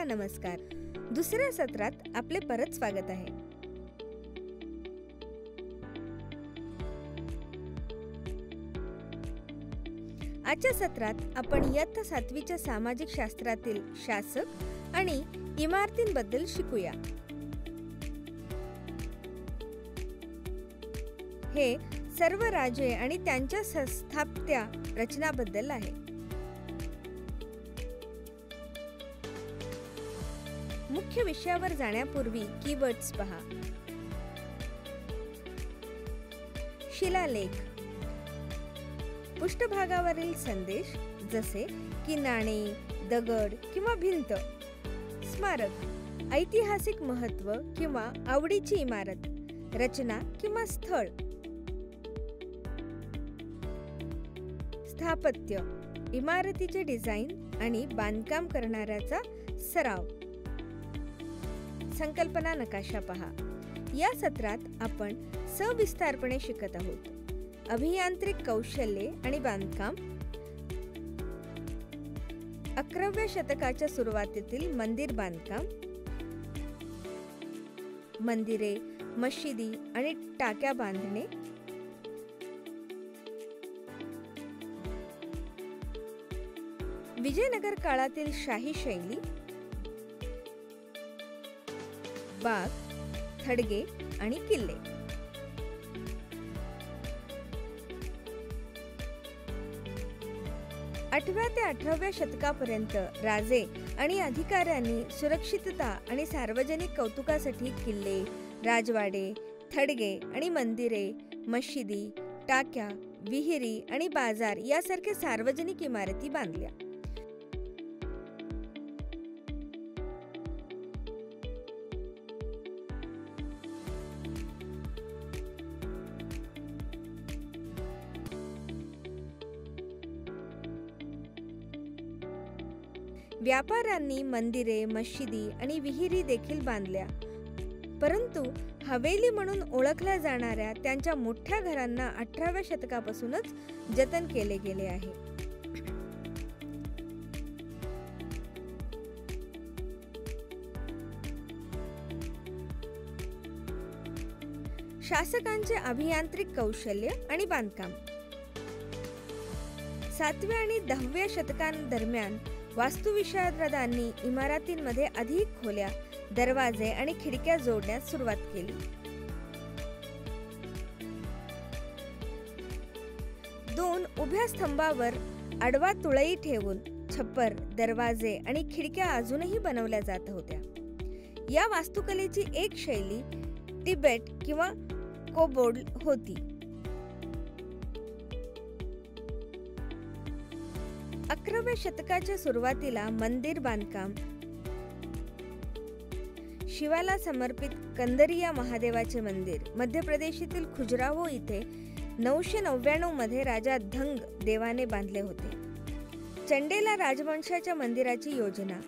सर्वांना नमस्कार. दुसऱ्या सत्रात आपले परत स्वागत आहे. आजच्या सत्रात आपण इयत्ता 7वीच्या सामाजिक शास्त्रातील शासक आणि इमारतींबद्दल शिकूया. हे सर्व राजे आणि त्यांच्या स्थापत्य रचनाबद्दल आहे. मुख्य विषयावर जाण्यापूर्वी कीवर्ड्स पहा. शिलालेख, पृष्ठभागावरील संदेश जसे की नाणे, दगड किंवा भिंत. स्मारक, ऐतिहासिक महत्त्व किंवा आवडीची इमारत, रचना किंवा स्थळ. स्थापत्य, इमारतीचे डिझाईन आणि बांधकाम करणाऱ्याचा सराव. संकल्पना नकाशा पहा. या सत्रात आपण सविस्तारपणे शिकत आहोत. अभियांत्रिक कौशल्ये आणि बांधकाम, 11व्या शतकाच्या सुरुवातीतील मंदिर बांधकाम, मंदिरे, मशिदी आणि टाक्या बांधणे, विजयनगर काळातील शाही शैली, बाग, थडगे आणि किल्ले. आठव्या ते 18व्या शतकापर्यंत राजे आणि अधिकाऱ्यांनी सुरक्षितता आणि सार्वजनिक कौतुकासाठी किल्ले, राजवाडे, थडगे आणि मंदिरे, मशिदी, टाक्या, विहिरी आणि बाजार यासारख्या सार्वजनिक इमारती बांधल्या. व्यापाऱ्यांनी मंदिरे, मशिदी आणि विहिरी देखील बांधल्या, परंतु हवेली म्हणून ओळखल्या जाणाऱ्या त्यांच्या मोठ्या घरांना 18व्या शतकापासूनच जतन केले गेले आहे. शासकांचे अभियांत्रिक कौशल्य आणि बांधकाम. 7व्या आणि 10व्या शतकांदरम्यान वास्तुविशारदांनी इमारतींमध्ये अधिक खोल्या, दरवाजे आणि खिडक्या जोडण्यास सुरुवात केली. 2 उभ्या स्तंभावर आडवा तुळई ठेवून छप्पर, दरवाजे आणि खिडक्या अजूनही बनवल्या जात होत्या. या वास्तुकलेची एक शैली टिबेट किंवा कोबोल्ड होती. 11व्या शतकाच्या सुरुवातीला मंदिर बांधकाम. शिवाला समर्पित कंदरिया महादेवाचे मंदिर मध्य प्रदेशातील खुजराहो इथे 999 मध्ये राजा धंग देवाने बांधले होते. चंडेला राजवंशाच्या मंदिराची योजना.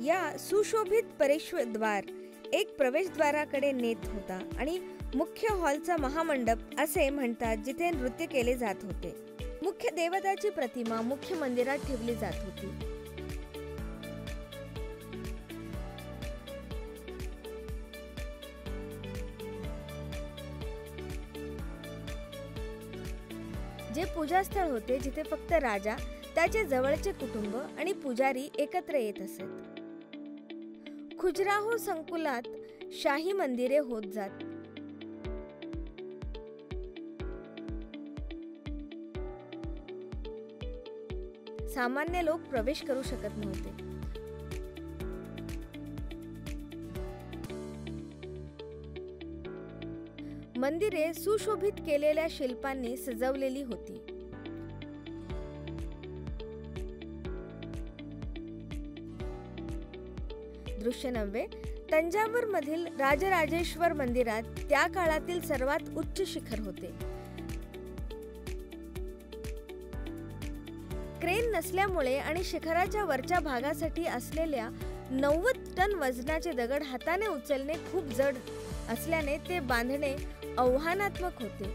या सुशोभित प्रवेशद्वार एक प्रवेशद्वाराकडे नेत होता आणि मुख्य हॉलचा महामंडप असे म्हणतात, जिथे नृत्य केले जात होते. मुख्य देवताची प्रतिमा मुख्य मंदिरात ठेवली जात होती. जे पूजास्थळ होते, जिथे फक्त राजा, त्याचे जवळचे कुटुंब आणि पुजारी एकत्र येत असत. खुजराहो संकुलात शाही मंदिरे होत जात. सामान्य लोक प्रवेश करू शकत नव्हते. मंदिरे सुशोभित केलेल्या शिल्पांनी सजवलेली होती. दृश्य 9. तंजावर मधील राजराजेश्वर मंदिरात त्या काळातील सर्वात उच्च शिखर होते. क्रेन नसल्यामुळे आणि शिखराच्या वरच्या भागासाठी असलेल्या 90 टन वजनाचे दगड हाताने उचलणे खूप जड असल्याने ते बांधणे आव्हानात्मक होते.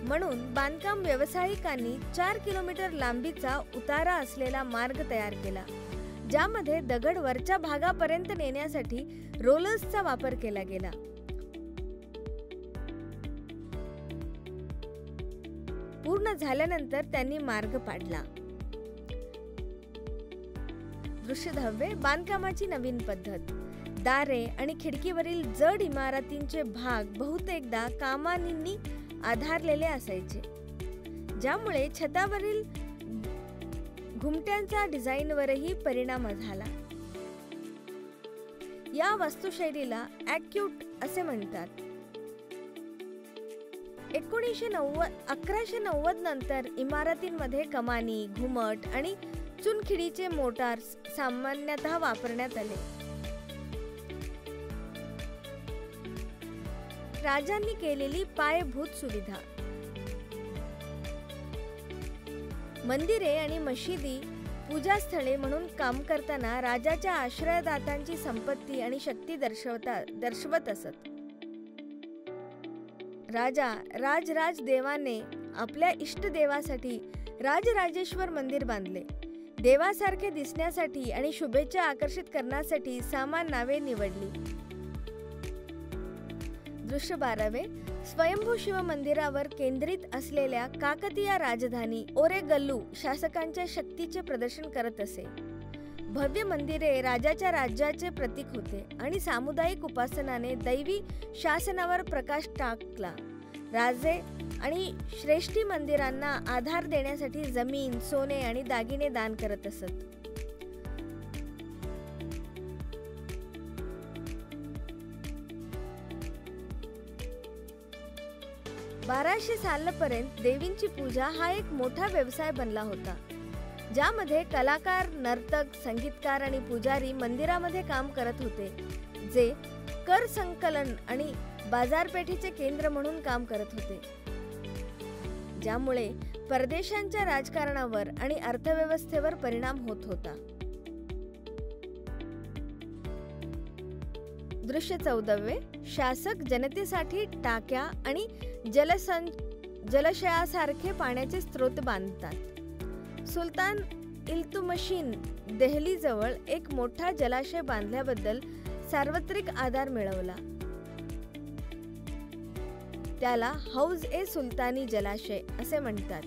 म्हणून बांधकाम व्यावसायिकांनी 4 किलोमीटर लांबीचा उतारा असलेला मार्ग तयार केला, ज्यामध्ये दगड वरच्या भागापर्यंत नेण्यासाठी रोलर्सचा वापर केला गेला. पूर्ण झाल्यानंतर त्यांनी मार्ग पाडला. दृश्य 10 बांधकामाची नवीन पद्धत. दारे आणि खिडकीवरील जड इमारतींचे भाग बहुतेकदा कमानींनी आधारलेले असायचे, ज्यामुळे छतावरील घुमट्यांचा डिझाईनवरही परिणाम झाला. या वास्तुशैलीला ॲक्यूट असे म्हणतात. 1190 नंतर इमारतींमध्ये कमानी, घुमट आणि चुनखडीचे मोटार्स सामान्यतः वापरण्यात आले. राजांनी केलेली पायाभूत सुविधा. मंदिरे आणि मशिदी पूजास्थळे म्हणून काम करताना राजाच्या आश्रयदात्यांची संपत्ती आणि शक्ती दर्शवत असत. राजा राजराज देवाने आपल्या इष्टदेवासाठी राजराजेश्वर मंदिर बांधले. देवासारखे दिसण्यासाठी आणि शुभेच्छा आकर्षित करण्यासाठी समान नावे निवडली. दृश्य 12 स्वयंभू शिव मंदिरावर केंद्रित असलेल्या काकतीय राजधानी ओरेगल्लू शासकांच्या शक्तीचे प्रदर्शन करत असे. भव्य मंदिरे राजाच्या राज्याचे प्रतीक होते आणि सामुदायिक उपासनाने दैवी शासनावर प्रकाश टाकला. राजे आणि श्रेष्ठी मंदिरांना आधार देण्यासाठी जमीन, सोने आणि दागिने दान करत असत. बाराशे सालापर्यंत देवींची पूजा हा एक मोठा व्यवसाय बनला होता, ज्यामध्ये कलाकार, नर्तक, संगीतकार आणि पुजारी मंदिरामध्ये काम करत होते, जे कर संकलन आणि बाजारपेठेचे केंद्र म्हणून काम करत होते, ज्यामुळे परदेशांच्या राजकारणावर आणि अर्थव्यवस्थेवर परिणाम होत होता. दृश्य 14 शासक जनतेसाठी टाक्या आणि जलाशयासारखे पाण्याचे स्रोत बांधतात. सुलतान इल्तुमिशन देहलीजवळ एक मोठा जलाशय बांधल्याबद्दल सार्वत्रिक आदर मिळवला. त्याला हौज ए सुलतानी जलाशय असे म्हणतात.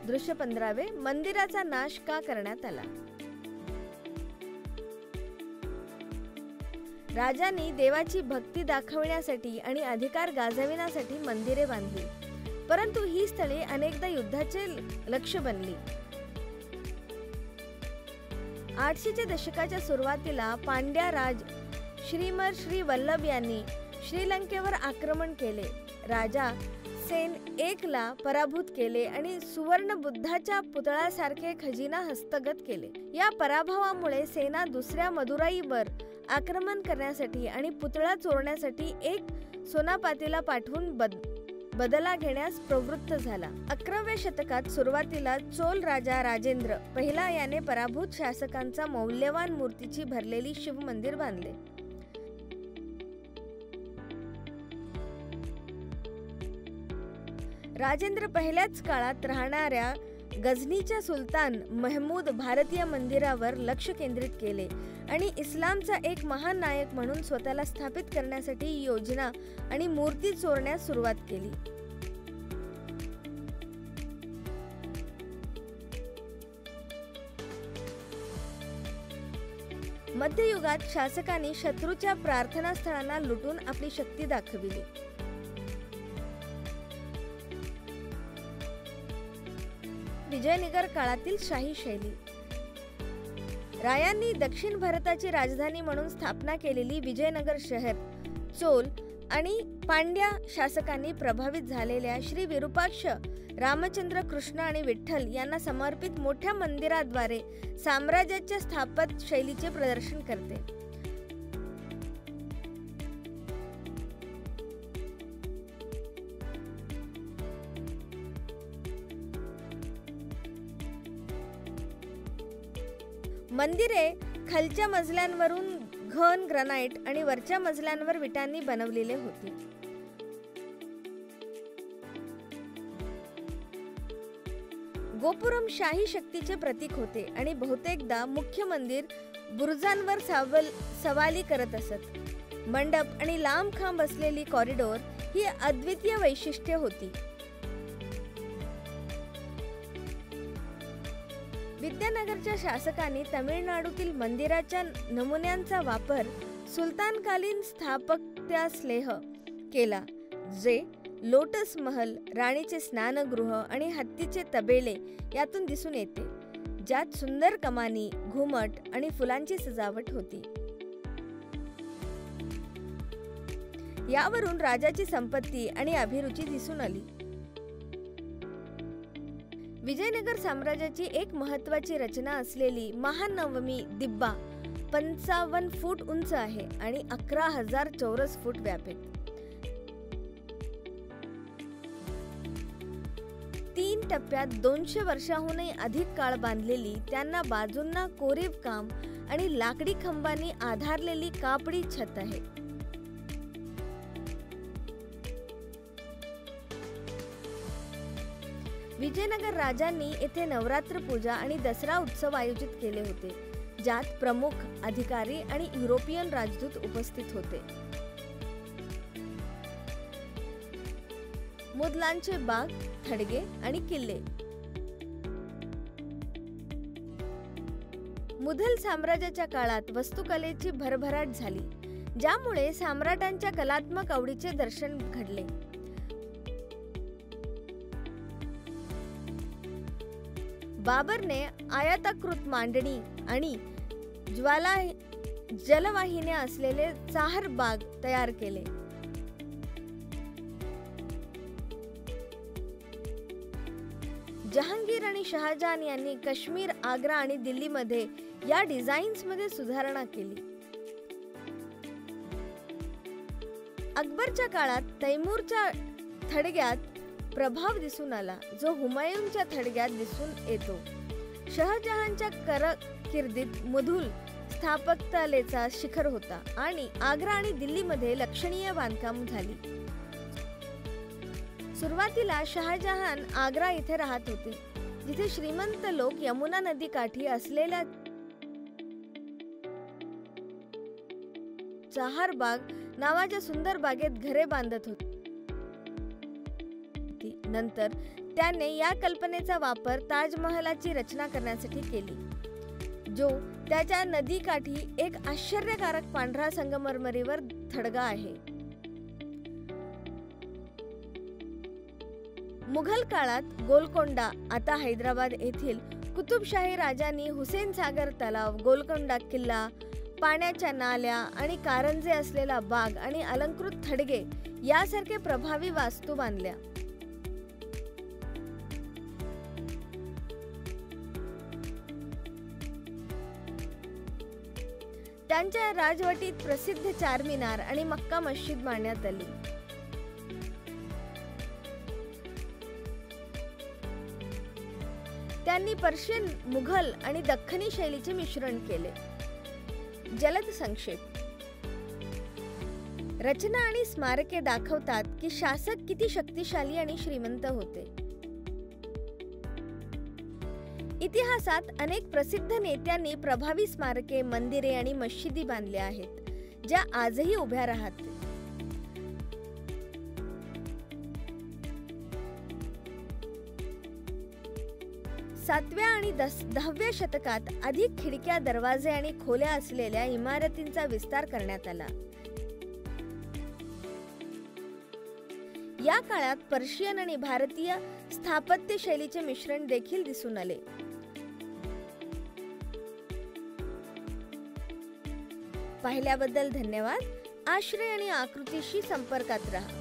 दृश्य 15 मंदिराचा नाश का करण्यात आला. राजांनी देवाची भक्ती दाखवण्यासाठी आणि अधिकार गाजविण्यासाठी मंदिरे बांधली, परंतु ही स्थळे अनेकदा युद्धाचे लक्ष्य बनली. 800च्या दशकाच्या सुरुवातीला पांड्या राज श्रीमर श्री वल्लभ यांनी श्रीलंकेवर आक्रमण केले. राजा सेन 1 ला पराभूत केले आणि सुवर्ण बुद्धाच्या पुतळ्यासारखे खजिना हस्तगत केले. या पराभवामुळे सेना दुसऱ्या मदुराईवर आक्रमण करण्यासाठी आणि पुतळा चोरण्यासाठी एक सोनापातीला पाठवून बदला घेण्यास प्रवृत्त झाला. 11व्या शतकात सुरुवातीला चोल राजा राजेंद्र पहिला याने पराभूत शासकांचा मौल्यवान मूर्तीची भरलेली शिव मंदिर बांधले. राजेंद्र पहिल्याच काळात राहणाऱ्या गझनीच्या सुलतान महमूद भारतीय मंदिरावर लक्ष केंद्रित केले आणि इस्लामचा एक महान नायक म्हणून स्वतःला स्थापित करण्यासाठी योजना आणि मूर्ती चोरण्यास सुरुवात केली. मध्ययुगात शासकांनी शत्रूच्या प्रार्थनास्थळांना लुटून आपली शक्ती दाखविली. विजयनगर काळातील शाही शैली. रायांनी दक्षिण भारताची राजधानी म्हणून स्थापना केलेली विजयनगर शहर चोल आणि पांड्या शासकांनी प्रभावित झालेल्या श्री विरूपाक्ष, रामचंद्र, कृष्ण आणि विठ्ठल यांना समर्पित मोठ्या मंदिराद्वारे साम्राज्याच्या स्थापत्य शैलीचे प्रदर्शन करते. मंदिरे खालच्या मजल्यांवरून घन ग्रानाइट आणि वरच्या मजल्यांवर विटांनी बनवलेले होते. गोपुरम शाही शक्तीचे प्रतीक होते आणि बहुतेकदा मुख्य मंदिर बुरुजांवर सवारी करत असत. मंडप आणि लांब खांब असलेली कॉरिडोर ही अद्वितीय वैशिष्ट्ये होती. विद्यानगरच्या शासकांनी तमिळनाडूतील मंदिराच्या नमुन्यांचा वापर सुलतानकालीन स्थापत्यासलेह केला, जे लोटस महल, राणीचे स्नानगृह आणि हत्तीचे तबेले यातून दिसून येते, ज्यात सुंदर कमानी, घुमट आणि फुलांची सजावट होती. यावरून राजाची संपत्ती आणि अभिरुची दिसून आली. विजयनगर साम्राज्याची एक महत्त्वाची रचना असलेली महानवमी दिब्बा 55 फूट उंच आहे आणि 11,000 चौरस फूट व्यापे. 3 टप्प्यात 200 वर्षाहूनही अधिक काळ बांधलेली, त्यांना बाजूंना कोरीव काम आणि लाकडी खांबांनी आधारलेली कापडी छत आहे. विजयनगर राजांनी येथे नवरात्र पूजा आणि दसरा उत्सव आयोजित केले होते, ज्यात प्रमुख अधिकारी आणि युरोपियन राजदूत उपस्थित होते. मुदलांचे बाग, थडगे आणि किल्ले. मुघल साम्राज्याच्या काळात वास्तुकलेची भरभराट झाली, ज्यामुळे सम्राटांच्या कलात्मक आवडीचे दर्शन घडले. बाबरने आयताकृत मांडणी आणि जलवाहिन्या असलेले चाहर बाग तयार केले. जहांगीर आणि शहाजहान यांनी काश्मीर, आग्रा आणि दिल्लीमध्ये या डिझाईन्समध्ये सुधारणा केली. अकबरच्या काळात तैमूरच्या थडग्यात प्रभाव दिसून आला, जो हुमायूनच्या थडग्यात दिसून येतो. शहाजहानच्या कारकिर्दीत मुघल स्थापत्यकलेचा शिखर होता आणि आग्रा आणि दिल्लीमध्ये लक्षणीय बांधकाम झाली. सुरुवातीला शहाजहान आग्रा येथे राहत होते, जिथे श्रीमंत लोक यमुना नदी काठी असलेल्या चाहर बाग नावाच्या सुंदर बागेत घरे बांधत होते. नंतर त्याने या कल्पनेचा वापर ताजमहालाची रचना करण्यासाठी केली, जो त्याच्या नदीकाठी एक आश्चर्यकारक पांढरा संगमरमरीवर थडगा आहे. मुघल काळात गोलकोंडा, आता हैदराबाद येथील कुतुबशाही राजांनी हुसेन सागर तलाव, गोलकोंडा किल्ला, पाण्याच्या नाल्या आणि कारंजे असलेला बाग आणि अलंकृत थडगे यासारखे प्रभावी वास्तू बांधल्या. त्यांच्या राजवटीत प्रसिद्ध चारमिनार आणि मक्का मस्जिद बांधण्यात आली. त्यांनी पर्शियन, मुघल आणि दख्खनी शैलीचे मिश्रण केले. जलद संक्षेप. रचना आणि स्मारके दाखवतात की शासक किती शक्तिशाली आणि श्रीमंत होते. इतिहासात अनेक प्रसिद्ध नेत्यांनी प्रभावी स्मारके, मंदिरे आणि मशिदी बांधल्या आहेत, ज्या आजही उभ्या राहतात. सातव्या आणि 10व्या शतकात अधिक खिडक्या, दरवाजे आणि खोल्या असलेल्या इमारतींचा विस्तार करण्यात आला. या काळात पर्शियन आणि भारतीय स्थापत्य शैलीचे मिश्रण देखील दिसून आले. पाहिल्याबद्दल धन्यवाद. आश्रय आणि आकृतीशी संपर्कात राहा.